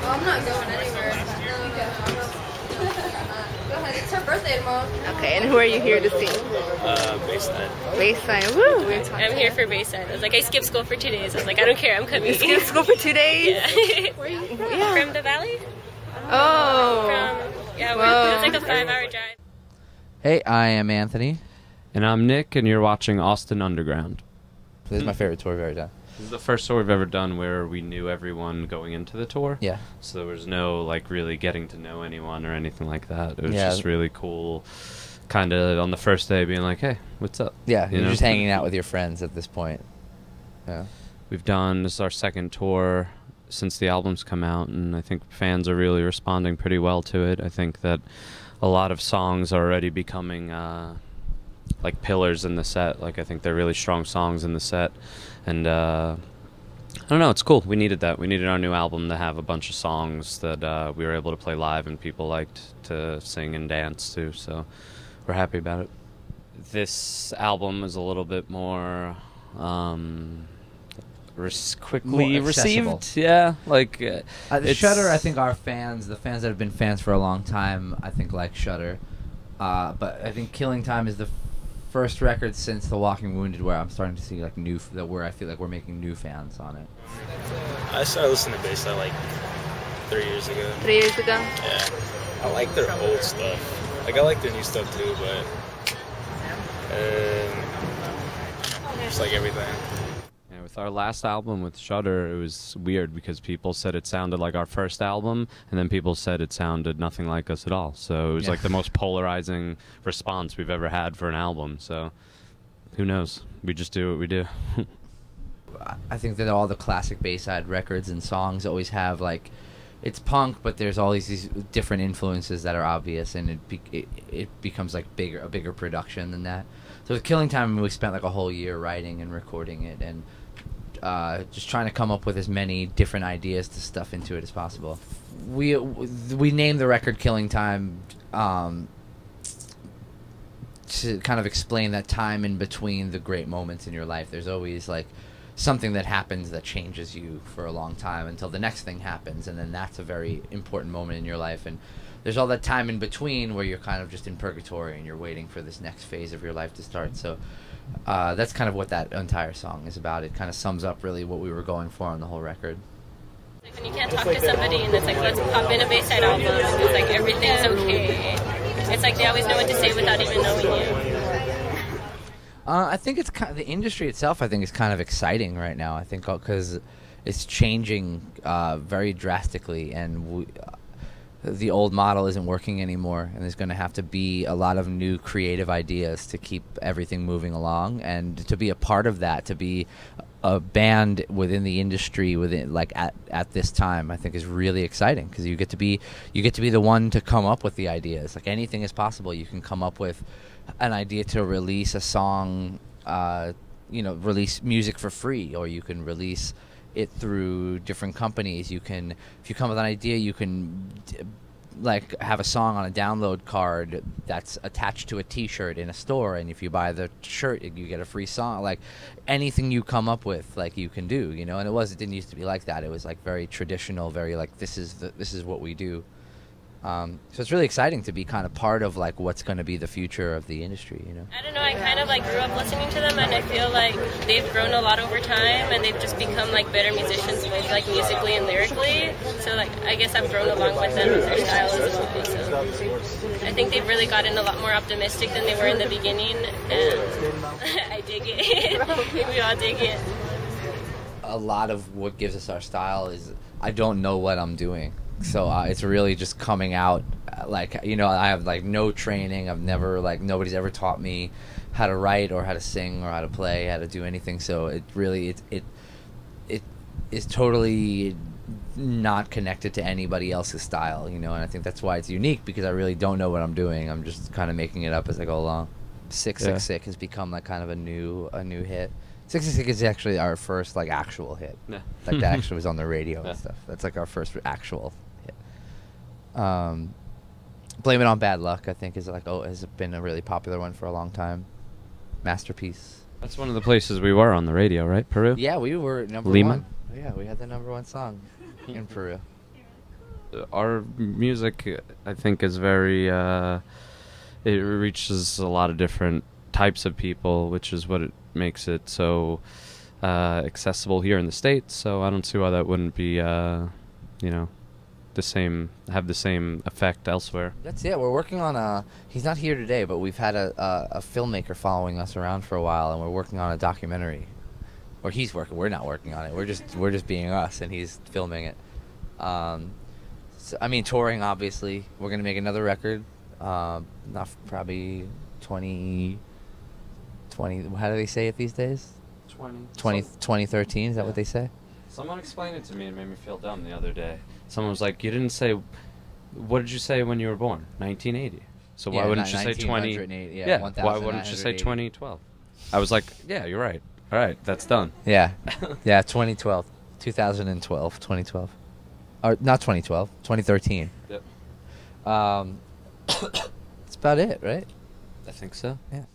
I'm not going anywhere. Go ahead. It's her birthday tomorrow. Okay, and who are you here to see? Bayside. Bayside. Woo! I'm here for Bayside. I was like, I skipped school for 2 days. I was like, I don't care. I'm coming. You skipped school for 2 days? Yeah. Where are you from? Yeah. From the valley. Oh. It's like a 5-hour drive. Hey, I am Anthony. And I'm Nick, and you're watching Austin Underground. This is my favorite tour we've ever done. This is the first tour we've ever done where we knew everyone going into the tour. Yeah. So there was no, like, really getting to know anyone or anything like that. It was Yeah. just really cool, kind of on the first day being like, hey, what's up? Yeah, You you're know? just hanging out with your friends at this point. Yeah. We've done, this is our second tour since the album's come out, and I think fans are really responding pretty well to it. I think that a lot of songs are already becoming like pillars in the set. Like, I think they're really strong songs in the set, and I don't know, it's cool. We needed that. We needed our new album to have a bunch of songs that we were able to play live and people liked to sing and dance to, so we're happy about it. This album is a little bit more quickly received. Yeah, like Shudder, I think our fans, the fans that have been fans for a long time, I think like Shudder. But I think Killing Time is the first record since The Walking Wounded where I'm starting to see like where I feel like we're making new fans on it. I started listening to Bayside like 3 years ago. 3 years ago? Yeah. I like their old stuff. Like, I like their new stuff too, but just like everything. Yeah, with our last album with Shudder, it was weird because people said it sounded like our first album, and then people said it sounded nothing like us at all. So it was like the most polarizing response we've ever had for an album. So who knows? We just do what we do. I think that all the classic Bayside records and songs always have like, it's punk, but there's all these different influences that are obvious, and it becomes like a bigger production than that. So with Killing Time, we spent like a whole year writing and recording it, and just trying to come up with as many different ideas to stuff into it as possible. We named the record Killing Time to kind of explain that time in between the great moments in your life. There's always like something that happens that changes you for a long time until the next thing happens, and then that's a very important moment in your life. And there's all that time in between where you're kind of just in purgatory and you're waiting for this next phase of your life to start. So that's kind of what that entire song is about. It kind of sums up really what we were going for on the whole record. Like when you can't talk to somebody and it's like, let's pop in a Bayside album, and it's like everything's okay. It's like they always know what to say without even knowing you. I think it's kind of, the industry itself, I think, is kind of exciting right now. I think because it's changing very drastically, and the old model isn't working anymore, and there's going to have to be a lot of new creative ideas to keep everything moving along. And to be a part of that, to be a band within the industry within like at this time, I think is really exciting, because you get to be the one to come up with the ideas. Like, anything is possible. You can come up with an idea to release a song, release music for free, or you can release it through different companies. You can, if you come with an idea, you can like have a song on a download card that's attached to a t-shirt in a store, and if you buy the shirt you get a free song. Like, anything you come up with, like, you can do, and it didn't used to be like that. It was like very traditional, very like, this is what we do. So it's really exciting to be kind of part of like what's going to be the future of the industry, I don't know, I kind of like grew up listening to them, and I feel like they've grown a lot over time, and they've just become like better musicians, both like musically and lyrically. So like, I guess I've grown along with them with their styles as well. So I think they've really gotten a lot more optimistic than they were in the beginning, and I dig it. We all dig it. A lot of what gives us our style is, I don't know what I'm doing. So it's really just coming out, like, I have like no training. I've never, like, nobody's ever taught me how to write or how to sing or how to play, how to do anything. So it really, it is totally not connected to anybody else's style, and I think that's why it's unique, because I really don't know what I'm doing. I'm just kind of making it up as I go along. Sick has become like kind of a new hit. 66 is actually our first like actual hit. Yeah. Like, that actually was on the radio and stuff. That's like our first actual hit. Blame It on Bad Luck, I think, has been a really popular one for a long time. Masterpiece. That's one of the places we were on the radio, right? Peru? Yeah, we were number Lima? one. Yeah, we had the number one song in Peru. our music, I think, is very. It reaches a lot of different types of people, which is what it makes it so accessible here in the States. So I don't see why that wouldn't be, have the same effect elsewhere. That's it. We're working on a. He's not here today, but we've had a filmmaker following us around for a while, and we're working on a documentary. Or he's working. We're not working on it. We're just being us, and he's filming it. So, I mean, touring. Obviously, we're gonna make another record. Not probably 20. How do they say it these days? 2013. Is that what they say? Someone explained it to me and made me feel dumb the other day. Someone was like, "You didn't say. What did you say when you were born? 1980. So why wouldn't you say 20? Yeah. Why wouldn't you say 2012? I was like, yeah, you're right. All right, that's done. Yeah. Yeah. 2012. 2012. 2012. Or not 2012. 2013. Yep. That's about it, right? I think so. Yeah.